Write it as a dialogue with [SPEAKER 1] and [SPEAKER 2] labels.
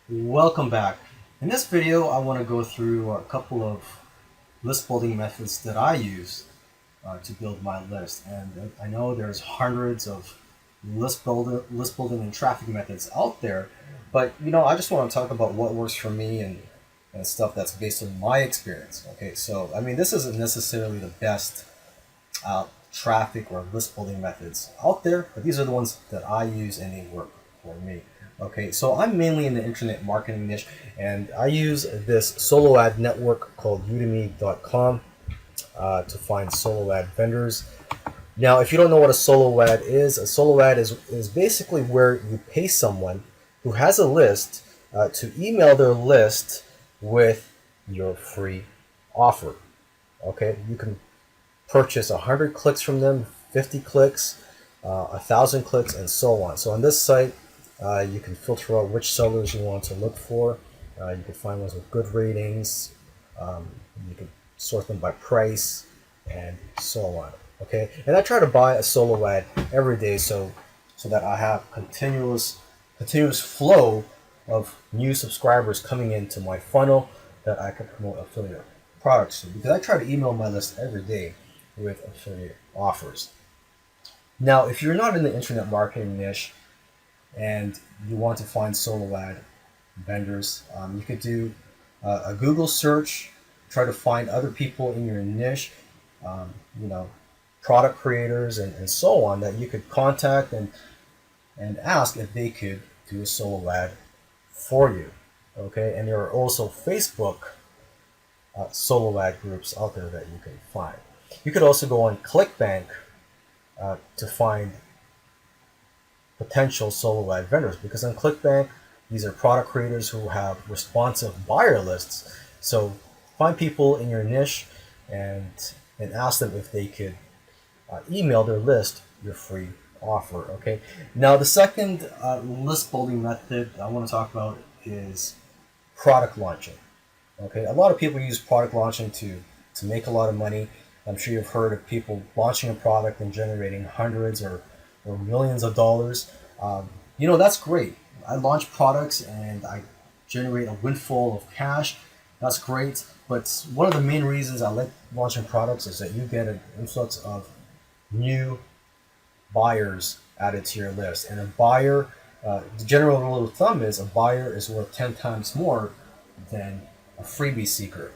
[SPEAKER 1] Welcome back. In this video, I want to go through a couple of list building methods that I use to build my list. And I know there's hundreds of list building and traffic methods out there, but I just want to talk about what works for me and stuff that's based on my experience. Okay, so I mean, this isn't necessarily the best traffic or list building methods out there, but these are the ones that I use and they work for me. Okay, so I'm mainly in the internet marketing niche, and I use this solo ad network called udemy.com to find solo ad vendors. Now, if you don't know what a solo ad is basically where you pay someone who has a list to email their list with your free offer. Okay, you can purchase 100 clicks from them, 50 clicks, 1,000 clicks, and so on. So on this site, you can filter out which sellers you want to look for. You can find ones with good ratings. You can sort them by price and so on. Okay, and I try to buy a solo ad every day so that I have continuous flow of new subscribers coming into my funnel that I can promote affiliate products to, because I try to email my list every day with affiliate offers. Now, if you're not in the internet marketing niche and you want to find solo ad vendors, you could do a Google search, try to find other people in your niche, um, you know, product creators and so on that you could contact and ask if they could do a solo ad for you. Okay, and there are also Facebook solo ad groups out there that you can find. You could also go on ClickBank to find potential solo ad vendors, because on ClickBank, these are product creators who have responsive buyer lists. So find people in your niche and ask them if they could email their list your free offer. Okay. Now the second list building method I want to talk about is product launching. Okay, a lot of people use product launching to make a lot of money. I'm sure you've heard of people launching a product and generating hundreds or millions of dollars. That's great. I launch products and I generate a windfall of cash. That's great. But one of the main reasons I like launching products is that you get an influx of new buyers added to your list. And a buyer, the general rule of thumb is a buyer is worth 10 times more than a freebie seeker.